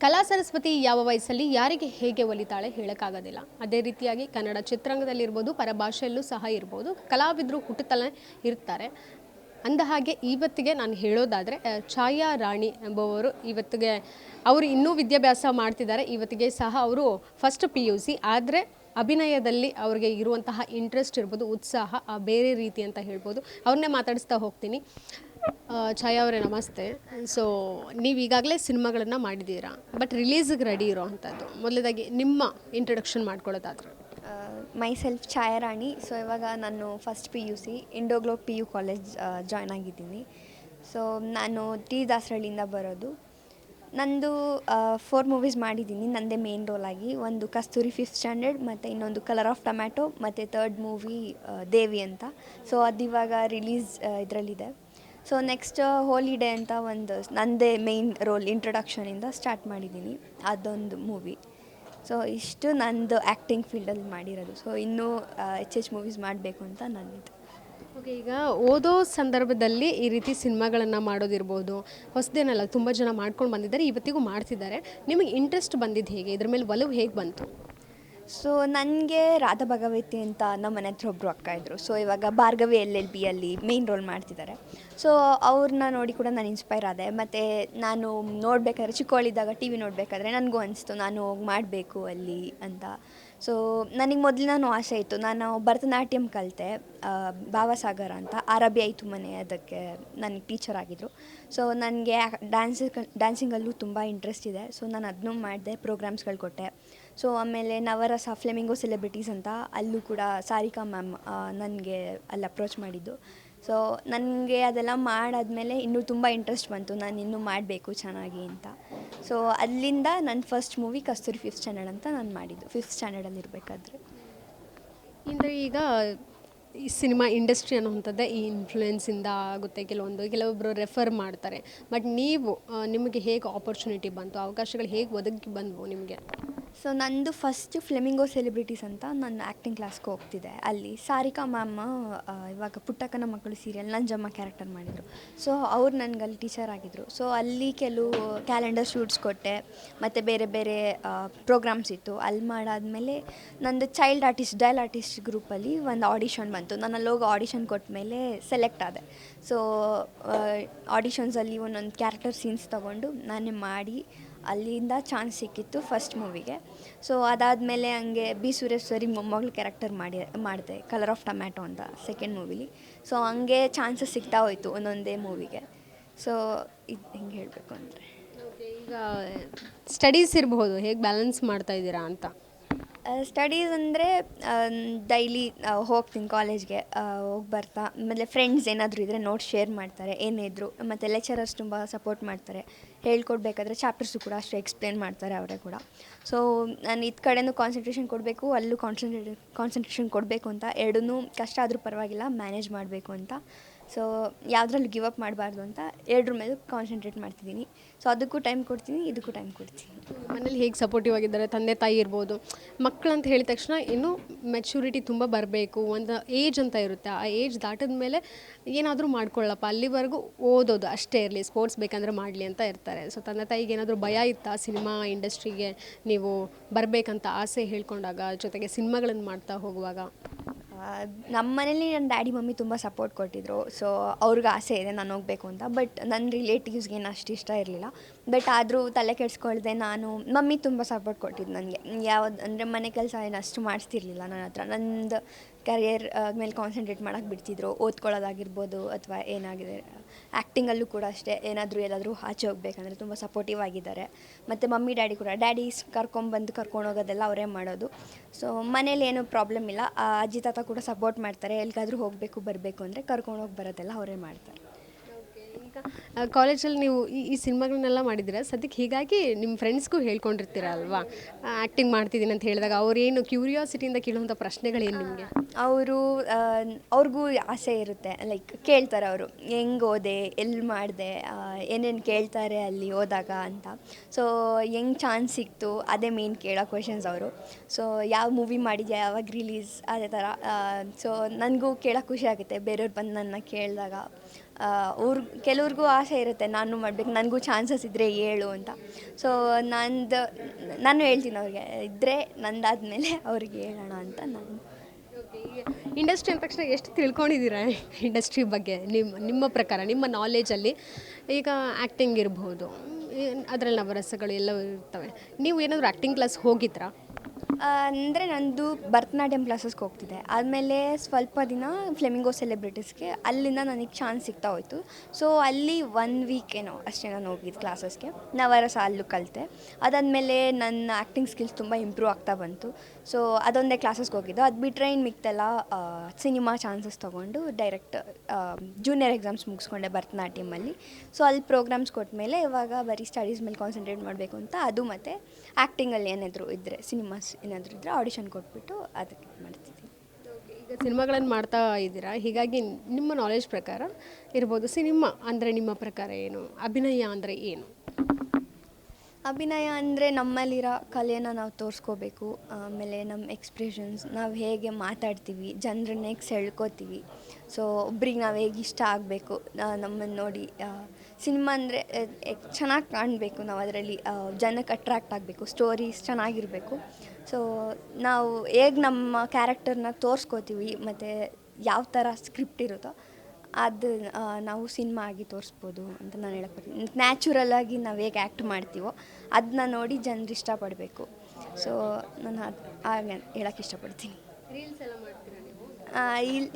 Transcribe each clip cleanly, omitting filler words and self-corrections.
ಕಲಾ ಸರಸ್ವತಿ ಯಾವ ವಯಸ್ಸಲ್ಲಿ ಯಾರಿಗೆ ಹೇಗೆ ಒಲಿತಾಳೆ ಹೇಳೋಕ್ಕಾಗೋದಿಲ್ಲ. ಅದೇ ರೀತಿಯಾಗಿ ಕನ್ನಡ ಚಿತ್ರರಂಗದಲ್ಲಿರ್ಬೋದು, ಪರಭಾಷೆಯಲ್ಲೂ ಸಹ ಇರ್ಬೋದು, ಕಲಾವಿದರು ಹುಟ್ಟುತ್ತಲೇ ಇರ್ತಾರೆ. ಅಂದ ಹಾಗೆ ಇವತ್ತಿಗೆ ನಾನು ಹೇಳೋದಾದರೆ ಛಾಯಾ ರಾಣಿ ಎಂಬುವವರು ಇವತ್ತಿಗೆ ಅವರು ಇನ್ನೂ ವಿದ್ಯಾಭ್ಯಾಸ ಮಾಡ್ತಿದ್ದಾರೆ. ಇವತ್ತಿಗೆ ಸಹ ಅವರು ಫಸ್ಟ್ PUC. ಆದರೆ ಅಭಿನಯದಲ್ಲಿ ಅವ್ರಿಗೆ ಇರುವಂತಹ ಇಂಟ್ರೆಸ್ಟ್ ಇರ್ಬೋದು, ಉತ್ಸಾಹ ಬೇರೆ ರೀತಿ ಅಂತ ಹೇಳ್ಬೋದು. ಅವ್ರನ್ನೇ ಮಾತಾಡಿಸ್ತಾ ಹೋಗ್ತೀನಿ. ಛಾಯಾ ಅವರೇ ನಮಸ್ತೆ. ಸೊ ನೀವು ಈಗಾಗಲೇ ಸಿನಿಮಾಗಳನ್ನು ಮಾಡಿದ್ದೀರಾ, ಬಟ್ ರಿಲೀಸಿಗೆ ರೆಡಿ ಇರೋ ಅಂಥದ್ದು. ಮೊದಲದಾಗಿ ನಿಮ್ಮ ಇಂಟ್ರೊಡಕ್ಷನ್ ಮಾಡ್ಕೊಳ್ಳೋದಾದ್ರೆ. Myself Chhayarani. ಸೊ ಇವಾಗ ನಾನು first PUC Indoglobe PU college join ಆಗಿದ್ದೀನಿ. ಸೊ ನಾನು ಟಿ ದಾಸರಳ್ಳಿಯಿಂದ ಬರೋದು. ನಂದು 4 ಮೂವೀಸ್ ಮಾಡಿದ್ದೀನಿ ನನ್ನದೇ ಮೇನ್ ರೋಲ್ ಆಗಿ. ಒಂದು ಕಸ್ತೂರಿ 5th ಸ್ಟ್ಯಾಂಡರ್ಡ್, ಮತ್ತು ಇನ್ನೊಂದು ಕಲರ್ ಆಫ್ ಟೊಮ್ಯಾಟೊ, ಮತ್ತು 3rd ಮೂವಿ ದೇವಿ ಅಂತ. ಸೊ ಅದು ಇವಾಗ ರಿಲೀಸ್ ಇದರಲ್ಲಿದೆ. ಸೊ ನೆಕ್ಸ್ಟ್ ಹೋಲಿಡೇ ಅಂತ ಒಂದು ನನ್ನದೇ ಮೇನ್ ರೋಲ್ ಇಂಟ್ರೊಡಕ್ಷನಿಂದ ಸ್ಟಾರ್ಟ್ ಮಾಡಿದ್ದೀನಿ, ಅದೊಂದು ಮೂವಿ. ಸೊ ಇಷ್ಟು ನಂದು ಆ್ಯಕ್ಟಿಂಗ್ ಫೀಲ್ಡಲ್ಲಿ ಮಾಡಿರೋದು. ಸೊ ಇನ್ನೂ ಹೆಚ್ಚೆಚ್ಚು ಮೂವೀಸ್ ಮಾಡಬೇಕು ಅಂತ ನನ್ನದು. ಓಕೆ, ಈಗ ಓದೋ ಸಂದರ್ಭದಲ್ಲಿ ಈ ರೀತಿ ಸಿನಿಮಾಗಳನ್ನು ಮಾಡೋದಿರ್ಬೋದು, ಹೊಸದೇನಲ್ಲ, ತುಂಬ ಜನ ಮಾಡ್ಕೊಂಡು ಬಂದಿದ್ದಾರೆ, ಇವತ್ತಿಗೂ ಮಾಡ್ತಿದ್ದಾರೆ. ನಿಮಗೆ ಇಂಟ್ರೆಸ್ಟ್ ಬಂದಿದ್ದು ಹೇಗೆ, ಇದ್ರ ಮೇಲೆ ಒಲವು ಹೇಗೆ ಬಂತು? ಸೊ ನನಗೆ ರಾಧಾ ಭಗವತಿ ಅಂತ ನಮ್ಮ ಮನೆ ಹತ್ರ ಒಬ್ಬರು ಅಕ್ಕ ಇದ್ದರು. ಸೊ ಇವಾಗ ಭಾರ್ಗವಿ LLBಯಲ್ಲಿ ಮೇನ್ ರೋಲ್ ಮಾಡ್ತಿದ್ದಾರೆ. ಸೊ ಅವ್ರನ್ನ ನೋಡಿ ಕೂಡ ನಾನು ಇನ್ಸ್ಪೈರ್ ಆದೆ. ಮತ್ತು ನಾನು ನೋಡಬೇಕಾದ್ರೆ ಚಿಕ್ಕವಳಿದ್ದಾಗ TV ನೋಡಬೇಕಾದ್ರೆ ನನಗೂ ಅನಿಸ್ತು ನಾನು ಹೋಗಿ ಮಾಡಬೇಕು ಅಲ್ಲಿ ಅಂತ. ಸೊ ನನಗೆ ಮೊದಲಿನೂ ಆಸೆ ಇತ್ತು. ನಾನು ಭರತನಾಟ್ಯಂ ಕಲಿತೆ, ಭಾವಸಾಗರ ಅಂತ, RBI ಮನೆ ಅದಕ್ಕೆ ನನಗೆ ಟೀಚರ್ ಆಗಿದ್ದರು. ಸೊ ನನಗೆ ಡ್ಯಾನ್ಸಿಂಗಲ್ಲೂ ತುಂಬ ಇಂಟ್ರೆಸ್ಟ್ ಇದೆ. ಸೊ ನಾನು ಅದನ್ನೂ ಮಾಡಿದೆ, ಪ್ರೋಗ್ರಾಮ್ಸ್ಗಳು ಕೊಟ್ಟೆ. ಸೊ ಆಮೇಲೆ ನವರಸ ಫ್ಲೆಮಿಂಗೋ ಸೆಲೆಬ್ರಿಟೀಸ್ ಅಂತ, ಅಲ್ಲೂ ಕೂಡ ಸಾರಿಕಾ ಮ್ಯಾಮ್ ನನಗೆ ಅಲ್ಲಿ ಅಪ್ರೋಚ್ ಮಾಡಿದ್ದು. ಸೊ ನನಗೆ ಅದೆಲ್ಲ ಮಾಡಾದಮೇಲೆ ಇನ್ನೂ ತುಂಬ ಇಂಟ್ರೆಸ್ಟ್ ಬಂತು, ನಾನು ಇನ್ನೂ ಮಾಡಬೇಕು ಚೆನ್ನಾಗಿ ಅಂತ. ಸೊ ಅಲ್ಲಿಂದ ನನ್ನ ಫಸ್ಟ್ ಮೂವಿ ಕಸ್ತೂರಿ 5th ಸ್ಟ್ಯಾಂಡರ್ಡ್ ಅಂತ ನಾನು ಮಾಡಿದ್ದು, 5th ಸ್ಟ್ಯಾಂಡರ್ಡಲ್ಲಿ ಇರಬೇಕಾದ್ರೆ. ಅಂದರೆ ಈಗ ಈ ಸಿನಿಮಾ ಇಂಡಸ್ಟ್ರಿ ಅನ್ನುವಂಥದ್ದೇ ಈ ಇನ್ಫ್ಲೂಯೆನ್ಸಿಂದ ಆಗುತ್ತೆ. ಕೆಲವೊಬ್ಬರು ರೆಫರ್ ಮಾಡ್ತಾರೆ. ಬಟ್ ನೀವು ನಿಮಗೆ ಹೇಗೆ ಆಪರ್ಚುನಿಟಿ ಬಂತು, ಅವಕಾಶಗಳು ಹೇಗೆ ಒದಗಿ ಬಂದವು ನಿಮಗೆ? ಸೊ ನಂದು ಫಸ್ಟ್ ಫ್ಲೆಮಿಂಗೋ ಸೆಲೆಬ್ರಿಟೀಸ್ ಅಂತ ನಾನು ಆ್ಯಕ್ಟಿಂಗ್ ಕ್ಲಾಸ್ಗೆ ಹೋಗ್ತಿದ್ದೆ. ಅಲ್ಲಿ ಸಾರಿಕಾ ಮ್ಯಾಮ್ ಇವಾಗ ಪುಟ್ಟಕ್ಕನ ಮಕ್ಕಳು ಸೀರಿಯಲ್ ನಂಜಮ್ಮ ಕ್ಯಾರೆಕ್ಟರ್ ಮಾಡಿದರು. ಸೊ ಅವ್ರು ನನಗೆ ಅಲ್ಲಿ ಟೀಚರ್ ಆಗಿದ್ದರು. ಸೊ ಅಲ್ಲಿ ಕೆಲವು ಕ್ಯಾಲೆಂಡರ್ ಶೂಟ್ಸ್ ಕೊಟ್ಟೆ, ಮತ್ತು ಬೇರೆ ಬೇರೆ ಪ್ರೋಗ್ರಾಮ್ಸ್ ಇತ್ತು. ಅಲ್ಲಿ ಮಾಡಾದಮೇಲೆ ನಂದು ಚೈಲ್ಡ್ ಆರ್ಟಿಸ್ಟ್ ಡಯಲ್ ಆರ್ಟಿಸ್ಟ್ ಗ್ರೂಪಲ್ಲಿ ಒಂದು ಆಡಿಷನ್ ಬಂತು. ನಾನು ಅಲ್ಲೋಗಿ ಆಡಿಷನ್ ಕೊಟ್ಟ ಮೇಲೆ ಸೆಲೆಕ್ಟ್ ಆದೆ. ಸೊ ಆಡಿಷನ್ಸಲ್ಲಿ ಒಂದೊಂದು ಕ್ಯಾರೆಕ್ಟರ್ ಸೀನ್ಸ್ ತೊಗೊಂಡು ನಾನೇ ಮಾಡಿ ಅಲ್ಲಿಂದ ಚಾನ್ಸ್ ಸಿಕ್ಕಿತ್ತು ಫಸ್ಟ್ ಮೂವಿಗೆ. ಸೊ ಅದಾದಮೇಲೆ ಹಂಗೆ ಬಿ ಸುರೇಶ್ ಸರಿ ಮೊಮ್ಮಗಳು ಕ್ಯಾರೆಕ್ಟರ್ ಮಾಡಿದೆ ಕಲರ್ ಆಫ್ ಟೊಮ್ಯಾಟೊ ಅಂತ ಸೆಕೆಂಡ್ ಮೂವಿಲಿ. ಸೊ ಹಂಗೆ ಚಾನ್ಸಸ್ ಸಿಗ್ತಾ ಹೋಯಿತು ಒಂದೊಂದೇ ಮೂವಿಗೆ. ಸೊ ಇದು ಹೆಂಗೆ ಹೇಳಬೇಕು ಅಂದರೆ, ಈಗ ಸ್ಟಡೀಸ್ ಇರಬಹುದು, ಹೇಗೆ ಬ್ಯಾಲೆನ್ಸ್ ಮಾಡ್ತಾ ಇದ್ದೀರಾ ಅಂತ? ಸ್ಟಡೀಸ್ ಅಂದರೆ ಡೈಲಿ ಹೋಗ್ತೀನಿ ಕಾಲೇಜ್ಗೆ, ಹೋಗಿ ಬರ್ತಾ ಆಮೇಲೆ ಫ್ರೆಂಡ್ಸ್ ಏನಾದರೂ ಇದ್ದರೆ ನೋಟ್ಸ್ ಶೇರ್ ಮಾಡ್ತಾರೆ ಏನೇ ಇದ್ದರು. ಮತ್ತು ಲೆಕ್ಚರರ್ಸ್ ತುಂಬ ಸಪೋರ್ಟ್ ಮಾಡ್ತಾರೆ. ಹೇಳ್ಕೊಡ್ಬೇಕಾದ್ರೆ ಚಾಪ್ಟರ್ಸು ಕೂಡ ಅಷ್ಟೇ ಎಕ್ಸ್ಪ್ಲೇನ್ ಮಾಡ್ತಾರೆ ಅವರೇ ಕೂಡ. ಸೊ ನಾನು ಇದು ಕಡೆಯೂ ಕಾನ್ಸಂಟ್ರೇಷನ್ ಕೊಡಬೇಕು, ಅಲ್ಲೂ ಕಾನ್ಸಂಟ್ರೇಷನ್ ಕೊಡಬೇಕು ಅಂತ, ಎರಡನ್ನೂ ಕಷ್ಟ ಆದರೂ ಪರವಾಗಿಲ್ಲ ಮ್ಯಾನೇಜ್ ಮಾಡಬೇಕು ಅಂತ. ಸೊ ಯಾವುದ್ರಲ್ಲೂ ಗಿವ್ ಅಪ್ ಮಾಡಬಾರ್ದು ಅಂತ ಎರಡರ ಮೇಲೂ ಕಾನ್ಸಂಟ್ರೇಟ್ ಮಾಡ್ತಿದ್ದೀನಿ. ಸೊ ಅದಕ್ಕೂ ಟೈಮ್ ಕೊಡ್ತೀನಿ, ಇದಕ್ಕೂ ಟೈಮ್ ಕೊಡ್ತೀನಿ. ಮನೇಲಿ ಹೇಗೆ ಸಪೋರ್ಟಿವ್ ಆಗಿದ್ದಾರೆ? ತಂದೆ ತಾಯಿ ಇರ್ಬೋದು. ಮಕ್ಕಳು ಅಂತ ಹೇಳಿದ ತಕ್ಷಣ ಇನ್ನೂ ಮೆಚುರಿಟಿ ತುಂಬ ಬರಬೇಕು, ಒಂದು ಏಜ್ ಅಂತ ಇರುತ್ತೆ. ಆ ಏಜ್ ದಾಟಿದ ಮೇಲೆ ಏನಾದರೂ ಮಾಡ್ಕೊಳ್ಳಪ್ಪ, ಅಲ್ಲಿವರೆಗೂ ಓದೋದು ಅಷ್ಟೇ ಇರಲಿ, ಸ್ಪೋರ್ಟ್ಸ್ ಬೇಕಂದ್ರೆ ಮಾಡಲಿ ಅಂತ ಇರ್ತಾರೆ. ಸೊ ತಂದೆ ತಾಯಿಗೆ ಏನಾದರೂ ಭಯ ಇತ್ತಾ ಸಿನಿಮಾ ಇಂಡಸ್ಟ್ರಿಗೆ ನೀವು ಬರಬೇಕಂತ ಆಸೆ ಹೇಳ್ಕೊಂಡಾಗ, ಜೊತೆಗೆ ಸಿನಿಮಾಗಳನ್ನು ಮಾಡ್ತಾ ಹೋಗುವಾಗ? ನಮ್ಮ ಮನೇಲಿ ನನ್ನ ಡ್ಯಾಡಿ ಮಮ್ಮಿ ತುಂಬ ಸಪೋರ್ಟ್ ಕೊಟ್ಟಿದ್ದರು. ಸೊ ಅವ್ರಿಗೆ ಆಸೆ ಇದೆ ನಾನು ಹೋಗಬೇಕು ಅಂತ. ಬಟ್ ನನ್ನ ರಿಲೇಟಿವ್ಸ್ಗೇನು ಅಷ್ಟು ಇಷ್ಟ ಇರಲಿಲ್ಲ. ಬಟ್ ಆದರೂ ತಲೆ ಕೆಡಿಸ್ಕೊಳ್ದೆ ನಾನು, ಮಮ್ಮಿ ತುಂಬ ಸಪೋರ್ಟ್ ಕೊಟ್ಟಿದ್ದು ನನಗೆ. ಯಾವ್ದು ಅಂದರೆ ಮನೆ ಕೆಲಸ ಏನು ಅಷ್ಟು ಮಾಡಿಸ್ತಿರ್ಲಿಲ್ಲ ನನ್ನ ಹತ್ರ. ನಂದು ಕರಿಯರ್ ಮೇಲೆ ಕಾನ್ಸಂಟ್ರೇಟ್ ಮಾಡೋಕ್ಕೆ ಬಿಡ್ತಿದ್ರು. ಓದ್ಕೊಳ್ಳೋದಾಗಿರ್ಬೋದು ಅಥವಾ ಏನಾಗಿದೆ, ಆ್ಯಕ್ಟಿಂಗಲ್ಲೂ ಕೂಡ ಅಷ್ಟೇ. ಏನಾದರೂ ಎಲ್ಲಾದರೂ ಆಚೆ ಹೋಗ್ಬೇಕಂದ್ರೆ ತುಂಬ ಸಪೋರ್ಟಿವ್ ಆಗಿದ್ದಾರೆ. ಮತ್ತು ಮಮ್ಮಿ ಡ್ಯಾಡಿ ಕೂಡ, ಡ್ಯಾಡಿ ಕರ್ಕೊಂಡು ಹೋಗೋದೆಲ್ಲ ಅವರೇ ಮಾಡೋದು. ಸೊ ಮನೇಲಿ ಏನೂ ಪ್ರಾಬ್ಲಮ್ ಇಲ್ಲ. ಅಜ್ಜಿ ತಾತ ಕೂಡ ಸಪೋರ್ಟ್ ಮಾಡ್ತಾರೆ. ಎಲ್ಲಿಗಾದರೂ ಹೋಗಬೇಕು ಬರಬೇಕು ಅಂದರೆ ಕರ್ಕೊಂಡೋಗಿ ಬರೋದೆಲ್ಲ ಅವರೇ ಮಾಡ್ತಾರೆ. ಈಗ ಕಾಲೇಜಲ್ಲಿ ನೀವು ಈ ಸಿನಿಮಾಗಳನ್ನೆಲ್ಲ ಮಾಡಿದ್ದೀರಾ ಸದ್ಯಕ್ಕೆ. ಹೀಗಾಗಿ ನಿಮ್ಮ ಫ್ರೆಂಡ್ಸ್ಗೂ ಹೇಳ್ಕೊಂಡಿರ್ತೀರ ಅಲ್ವಾ, ಆ್ಯಕ್ಟಿಂಗ್ ಮಾಡ್ತಿದ್ದೀನಿ ಅಂತ ಹೇಳಿದಾಗ ಅವ್ರೇನು ಕ್ಯೂರಿಯಾಸಿಟಿಯಿಂದ ಕೇಳುವಂಥ ಪ್ರಶ್ನೆಗಳೇನು ನಿಮಗೆ? ಅವ್ರಿಗೂ ಆಸೆ ಇರುತ್ತೆ. ಲೈಕ್ ಕೇಳ್ತಾರೆ ಅವರು, ಹೆಂಗೆ ಓದೆ, ಎಲ್ಲಿ ಮಾಡಿದೆ, ಏನೇನು ಕೇಳ್ತಾರೆ ಅಲ್ಲಿ ಹೋದಾಗ ಅಂತ. ಸೊ ಹೆಂಗೆ ಚಾನ್ಸ್ ಸಿಕ್ತು ಅದೇ ಮೇನ್ ಕೇಳೋ ಕ್ವೆಶನ್ಸ್ ಅವರು. ಸೊ ಯಾವ ಮೂವಿ ಮಾಡಿದ್ಯಾ, ಯಾವಾಗ ರಿಲೀಸ್, ಅದೇ ಥರ. ಸೊ ನನಗೂ ಕೇಳೋಕ್ಕೆ ಖುಷಿ ಆಗುತ್ತೆ ಬೇರೆಯವ್ರು ಬಂದು ನನ್ನ ಕೇಳಿದಾಗ. ಅವ್ರು ಕೆಲವ್ರಿಗೂ ಆಸೆ ಇರುತ್ತೆ ನಾನು ಮಾಡಬೇಕು, ನನಗೂ ಚಾನ್ಸಸ್ ಇದ್ದರೆ ಹೇಳು ಅಂತ. ಸೊ ನಾನು ಹೇಳ್ತೀನಿ ಅವ್ರಿಗೆ, ಇದ್ದರೆ ನಂದಾದಮೇಲೆ ಅವ್ರಿಗೆ ಹೇಳೋಣ ಅಂತ ನಾನು. ಇಂಡಸ್ಟ್ರಿ ಅಂದ ತಕ್ಷಣ ಎಷ್ಟು ತಿಳ್ಕೊಂಡಿದ್ದೀರಾ ಇಂಡಸ್ಟ್ರಿ ಬಗ್ಗೆ? ನಿಮ್ಮ ಪ್ರಕಾರ, ನಿಮ್ಮ ನಾಲೆಜಲ್ಲಿ ಈಗ ಆ್ಯಕ್ಟಿಂಗ್ ಇರ್ಬೋದು, ಅದರಲ್ಲಿ ನವರಸಗಳು ಎಲ್ಲವೂ ಇರ್ತವೆ. ನೀವು ಏನಾದರೂ ಆ್ಯಕ್ಟಿಂಗ್ ಕ್ಲಾಸ್ ಹೋಗಿದ್ರಾ? ಅಂದರೆ ನಂದು ಭರತನಾಟ್ಯಂ ಕ್ಲಾಸಸ್ಗೆ ಹೋಗ್ತಿದ್ದೆ. ಆದಮೇಲೆ ಸ್ವಲ್ಪ ದಿನ ಫ್ಲೆಮಿಂಗೋ ಸೆಲೆಬ್ರಿಟೀಸ್ಗೆ ಅಲ್ಲಿಂದ ನನಗೆ ಚಾನ್ಸ್ ಸಿಗ್ತಾ ಹೋಯಿತು. ಸೊ ಅಲ್ಲಿ 1 ವೀಕ್ ಏನೋ ಅಷ್ಟೇ ನಾನು ಹೋಗಿದ್ದು ಕ್ಲಾಸಸ್ಗೆ, ನವರಸ ಅಲ್ಲೂ ಕಲಿತೆ. ಅದಾದಮೇಲೆ ನನ್ನ ಆ್ಯಕ್ಟಿಂಗ್ ಸ್ಕಿಲ್ಸ್ ತುಂಬ ಇಂಪ್ರೂವ್ ಆಗ್ತಾ ಬಂತು. ಸೊ ಅದೊಂದೇ ಕ್ಲಾಸಸ್ಗೆ ಹೋಗಿದ್ದು. ಅದು ಬಿಟ್ಟರೆ ಇನ್ನು ಮಿಕ್ತೆಲ್ಲ ಸಿನಿಮಾ ಚಾನ್ಸಸ್ ತೊಗೊಂಡು ಡೈರೆಕ್ಟ್ ಜೂನಿಯರ್ ಎಕ್ಸಾಮ್ಸ್ ಮುಗಿಸ್ಕೊಂಡೆ ಭರತನಾಟ್ಯಮಲ್ಲಿ. ಸೊ ಅಲ್ಲಿ ಪ್ರೋಗ್ರಾಮ್ಸ್ ಕೊಟ್ಟಮೇಲೆ ಇವಾಗ ಬರೀ ಸ್ಟಡೀಸ್ ಮೇಲೆ ಕಾನ್ಸಂಟ್ರೇಟ್ ಮಾಡಬೇಕು ಅಂತ, ಅದು ಮತ್ತು ಆ್ಯಕ್ಟಿಂಗಲ್ಲಿ ಏನಾದರೂ ಇದ್ದರೆ, ಸಿನಿಮಾಸ್ ಏನಾದರೂ ಇದ್ದರೆ ಆಡಿಷನ್ ಕೊಟ್ಬಿಟ್ಟು ಅದಕ್ಕೆ ಮಾಡ್ತಿದ್ದೀನಿ. ಈಗ ಸಿನಿಮಾಗಳನ್ನು ಮಾಡ್ತಾ ಇದ್ದೀರಾ, ಹೀಗಾಗಿ ನಿಮ್ಮ ನಾಲೆಜ್ ಪ್ರಕಾರ ಇರ್ಬೋದು, ಸಿನಿಮಾ ಅಂದರೆ ನಿಮ್ಮ ಪ್ರಕಾರ ಏನು, ಅಭಿನಯ ಅಂದರೆ ಏನು? ಅಭಿನಯ ಅಂದರೆ ನಮ್ಮಲ್ಲಿರೋ ಕಲೆನ ನಾವು ತೋರಿಸ್ಕೋಬೇಕು. ಆಮೇಲೆ ನಮ್ಮ ಎಕ್ಸ್ಪ್ರೆಷನ್ಸ್, ನಾವು ಹೇಗೆ ಮಾತಾಡ್ತೀವಿ, ಜನರನ್ನ ಹೇಗೆ ಸೆಳ್ಕೋತೀವಿ. ಸೊ ಒಬ್ರಿಗೆ ನಾವು ಹೇಗೆ ಇಷ್ಟ ಆಗಬೇಕು ನಮ್ಮನ್ನು ನೋಡಿ. ಸಿನಿಮಾ ಅಂದರೆ ಚೆನ್ನಾಗಿ ಕಾಣಬೇಕು, ನಾವು ಅದರಲ್ಲಿ ಜನಕ್ಕೆ ಅಟ್ರ್ಯಾಕ್ಟ್ ಆಗಬೇಕು, ಸ್ಟೋರೀಸ್ ಚೆನ್ನಾಗಿರಬೇಕು. ಸೊ ನಾವು ಹೇಗೆ ನಮ್ಮ ಕ್ಯಾರೆಕ್ಟರ್ನ ತೋರಿಸ್ಕೋತೀವಿ ಮತ್ತು ಯಾವ ಥರ ಸ್ಕ್ರಿಪ್ಟ್ ಇರುತ್ತೋ ಅದು ನಾವು ಸಿನಿಮಾ ಆಗಿ ತೋರಿಸ್ಬೋದು ಅಂತ ನಾನು ಹೇಳಕ್ಕೆ ಬರ್ತೀನಿ. ನ್ಯಾಚುರಲ್ಲಾಗಿ ನಾವು ಹೇಗೆ ಆ್ಯಕ್ಟ್ ಮಾಡ್ತೀವೋ ಅದನ್ನ ನೋಡಿ ಜನರು ಇಷ್ಟಪಡಬೇಕು. ಸೊ ನಾನು ಹಾಗೆ ಹೇಳೋಕ್ಕೆ ಇಷ್ಟಪಡ್ತೀನಿ. ರೀಲ್ಸ್ ಎಲ್ಲ ಮಾಡ್ತೀರಾ ನೀವು?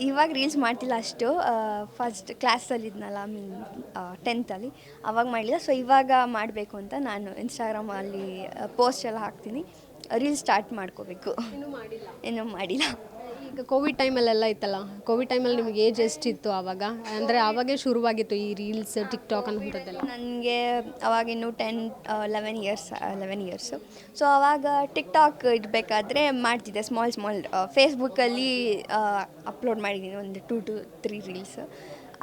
ಇವಾಗ ರೀಲ್ಸ್ ಮಾಡ್ತಿಲ್ಲ ಅಷ್ಟು. ಫಸ್ಟ್ ಕ್ಲಾಸಲ್ಲಿದ್ನಲ್ಲ, ಮೀನ್ 10th ಅವಾಗ ಮಾಡಲಿಲ್ಲ. ಸೊ ಇವಾಗ ಮಾಡಬೇಕು ಅಂತ ನಾನು ಇನ್ಸ್ಟಾಗ್ರಾಮಲ್ಲಿ ಪೋಸ್ಟ್ ಎಲ್ಲ ಹಾಕ್ತೀನಿ. ರೀಲ್ಸ್ ಸ್ಟಾರ್ಟ್ ಮಾಡ್ಕೋಬೇಕು. ಇನ್ನೂ ಮಾಡಿಲ್ಲ. ಈಗ ಕೋವಿಡ್ ಟೈಮಲ್ಲೆಲ್ಲ ಇತ್ತಲ್ಲ, ಕೋವಿಡ್ ಟೈಮಲ್ಲಿ ನಿಮಗೆ ಏಜ್ ಎಷ್ಟಿತ್ತು ಆವಾಗ? ಅಂದರೆ ಆವಾಗೇ ಶುರುವಾಗಿತ್ತು ಈ ರೀಲ್ಸ್, ಟಿಕ್ಟಾಕ್ ಅನ್ನೋದೆಲ್ಲ? ನನಗೆ ಅವಾಗಿನ್ನೂ 11 ಇಯರ್ಸು. ಸೊ ಆವಾಗ ಟಿಕ್ಟಾಕ್ ಇರಬೇಕಾದ್ರೆ ಮಾಡ್ತಿದ್ದೆ ಸ್ಮಾಲ್ ಫೇಸ್ಬುಕ್ಕಲ್ಲಿ ಅಪ್ಲೋಡ್ ಮಾಡಿದ್ದೀನಿ ಒಂದು 2 to 3 ರೀಲ್ಸ್.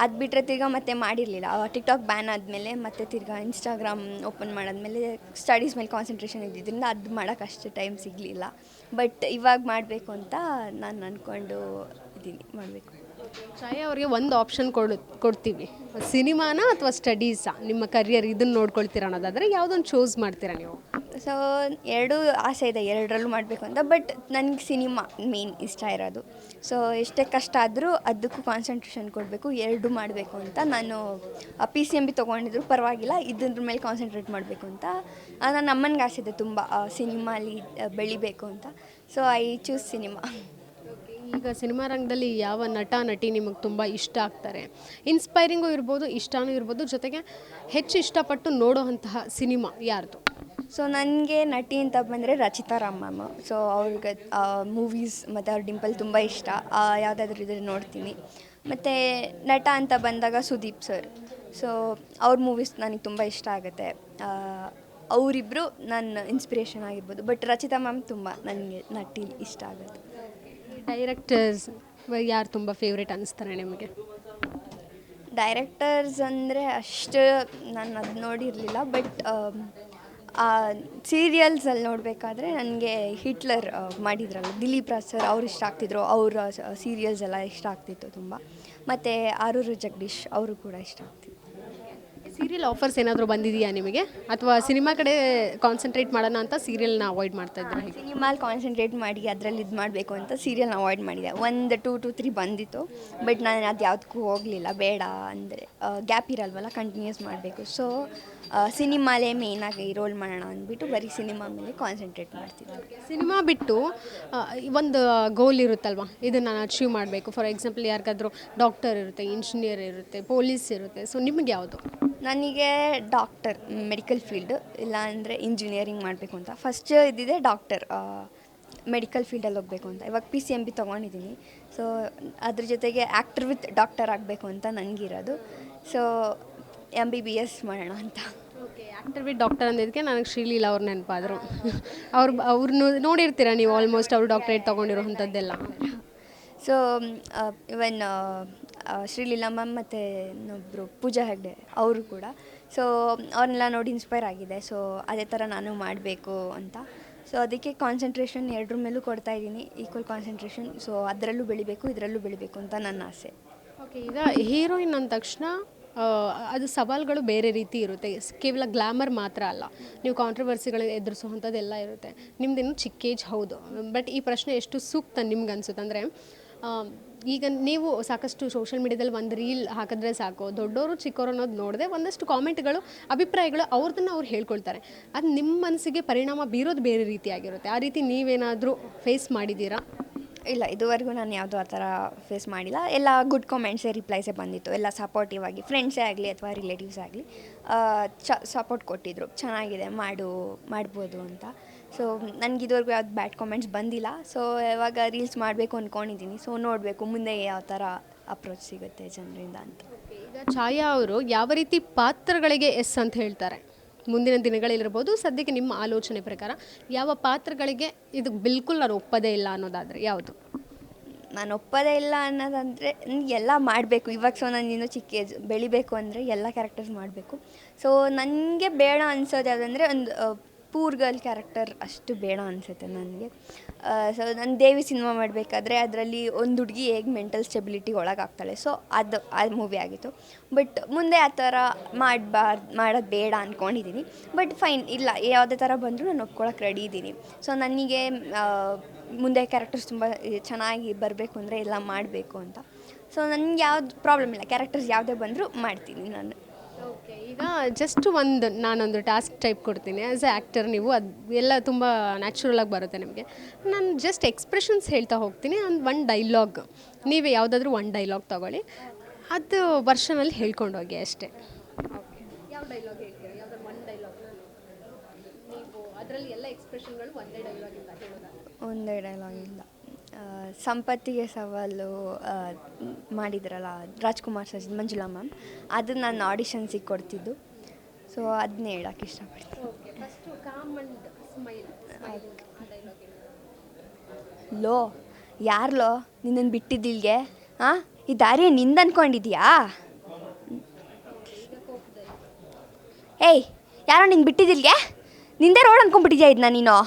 ಅದು ಬಿಟ್ಟರೆ ತಿರ್ಗಾ ಮತ್ತೆ ಮಾಡಿರಲಿಲ್ಲ. ಟಿಕ್ಟಾಕ್ ಬ್ಯಾನ್ ಆದಮೇಲೆ ಮತ್ತೆ ತಿರ್ಗಾ ಇನ್ಸ್ಟಾಗ್ರಾಮ್ ಓಪನ್ ಮಾಡಾದ್ಮೇಲೆ ಸ್ಟಡೀಸ್ ಮೇಲೆ ಕಾನ್ಸಂಟ್ರೇಷನ್ ಇದ್ದಿದ್ದರಿಂದ ಅದು ಮಾಡೋಕ್ಕೆ ಅಷ್ಟು ಟೈಮ್ ಸಿಗಲಿಲ್ಲ. ಬಟ್ ಇವಾಗ ಮಾಡಬೇಕು ಅಂತ ನಾನು ಅಂದ್ಕೊಂಡು ಇದ್ದೀನಿ, ಮಾಡಬೇಕು. ಛಾಯಾ ಅವರಿಗೆ ಒಂದು ಆಪ್ಷನ್ ಕೊಡ್ತೀವಿ, ಸಿನಿಮಾನ ಅಥವಾ ಸ್ಟಡೀಸಾ? ನಿಮ್ಮ ಕರಿಯರ್ ಇದನ್ನು ನೋಡ್ಕೊಳ್ತೀರಾ ಅನ್ನೋದಾದರೆ ಯಾವುದೊಂದು ಚೂಸ್ ಮಾಡ್ತೀರಾ ನೀವು? ಸೊ ಎರಡೂ ಆಸೆ ಇದೆ, ಎರಡರಲ್ಲೂ ಮಾಡಬೇಕು ಅಂತ. ಬಟ್ ನನಗೆ ಸಿನಿಮಾ ಮೇನ್ ಇಷ್ಟ ಇರೋದು. ಸೊ ಎಷ್ಟೇ ಕಷ್ಟ ಆದರೂ ಅದಕ್ಕೂ ಕಾನ್ಸಂಟ್ರೇಷನ್ ಕೊಡಬೇಕು, ಎರಡೂ ಮಾಡಬೇಕು ಅಂತ. ನಾನು PCMB ತೊಗೊಂಡಿದ್ರು ಪರವಾಗಿಲ್ಲ, ಇದ್ರ ಮೇಲೆ ಕಾನ್ಸಂಟ್ರೇಟ್ ಮಾಡಬೇಕು ಅಂತ ನನ್ನ ಅಮ್ಮನಿಗೆ ಆಸೆ ಇದೆ ತುಂಬ, ಸಿನಿಮಾಲಿ ಬೆಳಿಬೇಕು ಅಂತ. So I choose cinema. ಈಗ ಸಿನಿಮಾ ರಂಗದಲ್ಲಿ ಯಾವ ನಟ ನಟಿ ನಿಮಗೆ ತುಂಬ ಇಷ್ಟ ಆಗ್ತಾರೆ? ಇನ್ಸ್ಪೈರಿಂಗು ಇರ್ಬೋದು, ಇಷ್ಟನೂ ಇರ್ಬೋದು, ಜೊತೆಗೆ ಹೆಚ್ಚು ಇಷ್ಟಪಟ್ಟು ನೋಡೋವಂತಹ ಸಿನಿಮಾ ಯಾರ್ದು? ಸೊ ನನಗೆ ನಟಿ ಅಂತ ಬಂದರೆ ರಚಿತಾ ರಾಮ್ ಮ್ಯಾಮ್. ಸೊ ಅವ್ರಿಗೆ ಮೂವೀಸ್ ಮತ್ತು ಅವ್ರ ಡಿಂಪಲ್ ತುಂಬ ಇಷ್ಟ, ಯಾವುದಾದ್ರೂ ಇದ್ರೆ ನೋಡ್ತೀನಿ. ಮತ್ತು ನಟ ಅಂತ ಬಂದಾಗ ಸುದೀಪ್ ಸರ್. ಸೊ ಅವ್ರ ಮೂವೀಸ್ ನನಗೆ ತುಂಬ ಇಷ್ಟ ಆಗುತ್ತೆ. ಅವರಿಬ್ಬರು ನನ್ನ ಇನ್ಸ್ಪಿರೇಷನ್ ಆಗಿರ್ಬೋದು. ಬಟ್ ರಚಿತಾ ಮ್ಯಾಮ್ ತುಂಬ ನನಗೆ ನಟಿ ಇಷ್ಟ ಆಗುತ್ತೆ. ಡೈರೆಕ್ಟರ್ಸ್ ಯಾರು ತುಂಬ ಫೇವ್ರೇಟ್ ಅನ್ನಿಸ್ತಾರೆ ನಿಮಗೆ? ಡೈರೆಕ್ಟರ್ಸ್ ಅಂದರೆ ಅಷ್ಟು ನಾನು ಅದು ನೋಡಿರಲಿಲ್ಲ. ಬಟ್ ಸೀರಿಯಲ್ಸಲ್ಲಿ ನೋಡಬೇಕಾದ್ರೆ ನನಗೆ ಹಿಟ್ಲರ್ ಮಾಡಿದ್ರಲ್ಲ ದಿಲೀಪ್ ರಾಜ್ ಸರ್, ಅವ್ರು ಇಷ್ಟ ಆಗ್ತಿದ್ರು. ಅವರ ಸೀರಿಯಲ್ಸ್ ಎಲ್ಲ ಇಷ್ಟ ಆಗ್ತಿತ್ತು ತುಂಬ. ಮತ್ತು ಆರೂರು ಜಗದೀಶ್ ಅವರು ಕೂಡ ಇಷ್ಟ ಆಗ್ತಿತ್ತು. ಸೀರಿಯಲ್ ಆಫರ್ಸ್ ಏನಾದರೂ ಬಂದಿದೆಯಾ ನಿಮಗೆ, ಅಥವಾ ಸಿನಿಮಾ ಕಡೆ ಕಾನ್ಸಂಟ್ರೇಟ್ ಮಾಡೋಣ ಅಂತ ಸೀರಿಯಲ್ನ ಅವಾಯ್ಡ್ ಮಾಡ್ತಾ ಇದ್ದಾರೆ? ಸಿನಿಮಾಲಿ ಕಾನ್ಸಂಟ್ರೇಟ್ ಮಾಡಿ ಅದರಲ್ಲಿ ಇದು ಮಾಡಬೇಕು ಅಂತ ಸೀರಿಯಲ್ನ ಅವಾಯ್ಡ್ ಮಾಡಿದೆ. ಒಂದು 2 to 3 ಬಂದಿತ್ತು. ಬಟ್ ನಾನು ಅದು ಯಾವುದಕ್ಕೂ ಹೋಗಲಿಲ್ಲ, ಬೇಡ ಅಂದರೆ ಗ್ಯಾಪ್ ಇರಲ್ವಲ್ಲ, ಕಂಟಿನ್ಯೂಸ್ ಮಾಡಬೇಕು. ಸೊ ಸಿನಿಮಾಲೇ ಮೇಯ್ನಾಗಿ ರೋಲ್ ಮಾಡೋಣ ಅಂದ್ಬಿಟ್ಟು ಬರೀ ಸಿನಿಮಾ ಮೇಲೆ ಕಾನ್ಸಂಟ್ರೇಟ್ ಮಾಡ್ತಿದ್ದೆ. ಸಿನಿಮಾ ಬಿಟ್ಟು ಒಂದು ಗೋಲ್ ಇರುತ್ತಲ್ವ, ಇದನ್ನು ನಾನು ಅಚೀವ್ ಮಾಡಬೇಕು. ಫಾರ್ ಎಕ್ಸಾಂಪಲ್ ಯಾರಿಗಾದರೂ ಡಾಕ್ಟರ್ ಇರುತ್ತೆ, ಇಂಜಿನಿಯರ್ ಇರುತ್ತೆ, ಪೊಲೀಸ್ ಇರುತ್ತೆ. ಸೊ ನಿಮಗೆ ಯಾವುದು? ನನಗೆ ಡಾಕ್ಟರ್, ಮೆಡಿಕಲ್ ಫೀಲ್ಡ್, ಇಲ್ಲ ಅಂದರೆ ಇಂಜಿನಿಯರಿಂಗ್ ಮಾಡಬೇಕು ಅಂತ. ಫಸ್ಟ್ ಇದ್ದಿದೆ ಡಾಕ್ಟರ್, ಮೆಡಿಕಲ್ ಫೀಲ್ಡಲ್ಲಿ ಹೋಗಬೇಕು ಅಂತ. ಇವಾಗ PCMB ತೊಗೊಂಡಿದ್ದೀನಿ. ಸೊ ಅದ್ರ ಜೊತೆಗೆ ಆ್ಯಕ್ಟರ್ ವಿತ್ ಡಾಕ್ಟರ್ ಆಗಬೇಕು ಅಂತ ನನಗಿರೋದು. ಸೊ MBBS ಮಾಡೋಣ ಅಂತ. ಓಕೆ, ಆ್ಯಕ್ಟರ್ ವಿತ್ ಡಾಕ್ಟರ್ ಅಂದಿದ್ದಕ್ಕೆ ನನಗೆ ಶ್ರೀಲೀಲಾ ಅವ್ರು ನೆನಪಾದರು. ಅವ್ರನ್ನ ನೋಡಿರ್ತೀರಾ ನೀವು ಆಲ್ಮೋಸ್ಟ್, ಅವರು ಡಾಕ್ಟರೇಟ್ ತೊಗೊಂಡಿರೋವಂಥದ್ದೆಲ್ಲ. ಸೊ ಇವನ್ ಶ್ರೀಲೀಲಾ ಮ್ಯಾಮ್ ಮತ್ತು ಇನ್ನೊಬ್ಬರು ಪೂಜಾ ಹೆಗ್ಡೆ ಅವರು ಕೂಡ. ಸೊ ಅವ್ರನ್ನೆಲ್ಲ ನೋಡಿ ಇನ್ಸ್ಪೈರ್ ಆಗಿದೆ. ಸೊ ಅದೇ ಥರ ನಾನು ಮಾಡಬೇಕು ಅಂತ. ಸೊ ಅದಕ್ಕೆ ಕಾನ್ಸಂಟ್ರೇಷನ್ ಎರಡರ ಮೇಲೂ ಕೊಡ್ತಾಯಿದ್ದೀನಿ, ಈಕ್ವಲ್ ಕಾನ್ಸಂಟ್ರೇಷನ್. ಸೊ ಅದರಲ್ಲೂ ಬೆಳಿಬೇಕು, ಇದರಲ್ಲೂ ಬೆಳಿಬೇಕು ಅಂತ ನನ್ನ ಆಸೆ. ಓಕೆ, ಈಗ ಹೀರೋಯಿನ್ ಅಂದ ತಕ್ಷಣ ಆ, ಅದು ಸವಾಲುಗಳು ಬೇರೆ ರೀತಿ ಇರುತ್ತೆ. ಕೇವಲ ಗ್ಲಾಮರ್ ಮಾತ್ರ ಅಲ್ಲ, ನೀವು ಕಾಂಟ್ರವರ್ಸಿಗಳು ಎದುರಿಸುವಂಥದ್ದೆಲ್ಲ ಇರುತ್ತೆ. ನಿಮ್ದಿನ್ನು ಚಿಕ್ಕ ಏಜ್ ಹೌದು, ಬಟ್ ಈ ಪ್ರಶ್ನೆ ಎಷ್ಟು ಸೂಕ್ತ ನಿಮ್ಗೆ ಅನ್ಸುತ್ತೆ ಅಂದರೆ, ಈಗ ನೀವು ಸಾಕಷ್ಟು ಸೋಷಿಯಲ್ ಮೀಡಿಯಾದಲ್ಲಿ ಒಂದು ರೀಲ್ ಹಾಕಿದ್ರೆ ಸಾಕು, ದೊಡ್ಡವರು ಚಿಕ್ಕವರು ಅನ್ನೋದು ನೋಡದೆ ಒಂದಷ್ಟು ಕಾಮೆಂಟ್ಗಳು, ಅಭಿಪ್ರಾಯಗಳು ಅವ್ರದನ್ನು ಅವ್ರು ಹೇಳ್ಕೊಳ್ತಾರೆ. ಅದು ನಿಮ್ಮ ಮನಸ್ಸಿಗೆ ಪರಿಣಾಮ ಬೀರೋದು ಬೇರೆ ರೀತಿಯಾಗಿರುತ್ತೆ. ಆ ರೀತಿ ನೀವೇನಾದರೂ ಫೇಸ್ ಮಾಡಿದ್ದೀರಾ? ಇಲ್ಲ, ಇದುವರೆಗೂ ನಾನು ಯಾವುದೂ ಆ ಥರ ಫೇಸ್ ಮಾಡಿಲ್ಲ. ಎಲ್ಲ ಗುಡ್ ಕಾಮೆಂಟ್ಸೇ, ರಿಪ್ಲೈಸೇ ಬಂದಿತ್ತು. ಎಲ್ಲ ಸಪೋರ್ಟಿವ್ ಆಗಿ, ಫ್ರೆಂಡ್ಸೇ ಆಗಲಿ ಅಥವಾ ರಿಲೇಟಿವ್ಸ್ ಆಗಲಿ ಸಪೋರ್ಟ್ ಕೊಟ್ಟಿದ್ದರು. ಚೆನ್ನಾಗಿದೆ, ಮಾಡ್ಬೋದು ಅಂತ. ಸೊ ನನಗೆ ಇದುವರೆಗೂ ಯಾವ್ದು ಬ್ಯಾಡ್ ಕಾಮೆಂಟ್ಸ್ ಬಂದಿಲ್ಲ. ಸೊ ಇವಾಗ ರೀಲ್ಸ್ ಮಾಡಬೇಕು ಅಂದ್ಕೊಂಡಿದ್ದೀನಿ. ಸೊ ನೋಡಬೇಕು ಮುಂದೆ ಯಾವ ಥರ ಅಪ್ರೋಚ್ ಸಿಗುತ್ತೆ ಜನರಿಂದ ಅಂತ. ಈಗ ಛಾಯಾ ಅವರು ಯಾವ ರೀತಿ ಪಾತ್ರಗಳಿಗೆ ಎಸ್ ಅಂತ ಹೇಳ್ತಾರೆ? ಮುಂದಿನ ದಿನಗಳಲ್ಲಿರ್ಬೋದು, ಸದ್ಯಕ್ಕೆ ನಿಮ್ಮ ಆಲೋಚನೆ ಪ್ರಕಾರ ಯಾವ ಪಾತ್ರಗಳಿಗೆ ಇದು ಬಿಲ್ಕುಲ್ ನಾನು ಒಪ್ಪದೇ ಇಲ್ಲ ಅನ್ನೋದಾದರೆ ಯಾವುದು? ನಾನು ಒಪ್ಪದೇ ಇಲ್ಲ ಅನ್ನೋದಂದರೆ ಎಲ್ಲ ಮಾಡಬೇಕು ಇವಾಗ. ಸೊ ನಾನು ಇನ್ನೂ ಚಿಕ್ಕ ಏಜ್, ಬೆಳಿಬೇಕು ಅಂದರೆ ಎಲ್ಲ ಕ್ಯಾರೆಕ್ಟರ್ಸ್ ಮಾಡಬೇಕು. ಸೊ ನನಗೆ ಬೇಡ ಅನ್ಸೋದು ಯಾವುದಂದರೆ ಒಂದು ಪೂರ್ ಗರ್ಲ್ ಕ್ಯಾರೆಕ್ಟರ್ ಅಷ್ಟು ಬೇಡ ಅನಿಸುತ್ತೆ ನನಗೆ. ಸೊ ನಾನು ದೇವಿ ಸಿನಿಮಾ ಮಾಡಬೇಕಾದ್ರೆ ಅದರಲ್ಲಿ ಒಂದು ಹುಡುಗಿ ಹೇಗೆ ಮೆಂಟಲ್ ಸ್ಟೆಬಿಲಿಟಿ ಒಳಗಾಗ್ತಾಳೆ, ಸೊ ಅದು ಮೂವಿ ಆಗಿತ್ತು. ಬಟ್ ಮುಂದೆ ಆ ಥರ ಮಾಡೋದು ಬೇಡ ಅಂದ್ಕೊಂಡಿದ್ದೀನಿ. ಬಟ್ ಫೈನ್, ಇಲ್ಲ ಯಾವುದೇ ಥರ ಬಂದರೂ ನಾನು ಒಪ್ಕೊಳ್ಳೋಕೆ ರೆಡಿ ಇದ್ದೀನಿ. ಸೊ ನನಗೆ ಮುಂದೆ ಕ್ಯಾರೆಕ್ಟರ್ಸ್ ತುಂಬ ಚೆನ್ನಾಗಿ ಬರಬೇಕು ಅಂದರೆ ಎಲ್ಲ ಮಾಡಬೇಕು ಅಂತ. ಸೊ ನನಗೆ ಯಾವ್ದು ಪ್ರಾಬ್ಲಮ್ ಇಲ್ಲ, ಕ್ಯಾರೆಕ್ಟರ್ಸ್ ಯಾವುದೇ ಬಂದರೂ ಮಾಡ್ತೀನಿ ನಾನು. ಓಕೆ, ಈಗ ಜಸ್ಟ್ ನಾನೊಂದು ಟಾಸ್ಕ್ ಟೈಪ್ ಕೊಡ್ತೀನಿ. ಆ್ಯಸ್ ಎ ಆ್ಯಕ್ಟರ್ ನೀವು ಅದು ಎಲ್ಲ ತುಂಬ ನ್ಯಾಚುರಲಾಗಿ ಬರುತ್ತೆ ನಿಮಗೆ. ನಾನು ಜಸ್ಟ್ ಎಕ್ಸ್ಪ್ರೆಷನ್ಸ್ ಹೇಳ್ತಾ ಹೋಗ್ತೀನಿ. ಒಂದು ಡೈಲಾಗ್, ನೀವೇ ಯಾವುದಾದ್ರೂ ಒಂದು ಡೈಲಾಗ್ ತೊಗೊಳ್ಳಿ, ಅದು ವರ್ಷನಲ್ಲಿ ಹೇಳ್ಕೊಂಡು ಹೋಗಿ ಅಷ್ಟೇ. ಓಕೆ, ಯಾವ ಡೈಲಾಗ್ ಹೇಳ್ತೀರಾ? ಯಾವುದಾದ್ರು ಒಂದು ಡೈಲಾಗ್ ನೀವು ಅದರಲ್ಲಿ ಎಲ್ಲ ಎಕ್ಸ್ಪ್ರೆಷನ್ಗಳು ಒಂದೇ ಡೈಲಾಗಿಂದ ಹೇಳೋದಾ? ಒಂದೇ ಡೈಲಾಗ್ ಇಲ್ಲ. ಸಂಪತ್ತಿಗೆ ಸವಾಲು ಮಾಡಿದ್ರಲ್ಲ ರಾಜ್ಕುಮಾರ್ ಸರ್, ಮಂಜುಳಾ ಮ್ಯಾಮ್, ಅದು ನಾನು ಆಡಿಷನ್ಸಿಗೆ ಕೊಡ್ತಿದ್ದು. ಸೊ ಅದನ್ನೇ ಹೇಳೋಕ್ಕೆ ಇಷ್ಟಪಡ್ತೀನಿ. Okay, first calm and smile. ಲೋ, ಯಾರ್ಲೋ ನಿನ್ನನ್ನು ಬಿಟ್ಟಿದ್ದಿಲ್ಗೆ? ಹಾಂ, ಈ ದಾರಿ ನಿಂದು ಅಂದ್ಕೊಂಡಿದ್ಯಾ? ಏಯ್, ಯಾರೋ ನಿಂಗೆ ಬಿಟ್ಟಿದ್ದಿಲ್ಗೆ? ನಿಂದೇ ರೋಡ್ ಅಂದ್ಕೊಂಡ್ಬಿಟ್ಟಿದ್ಯಾ ಇದನ್ನ ನೀನು?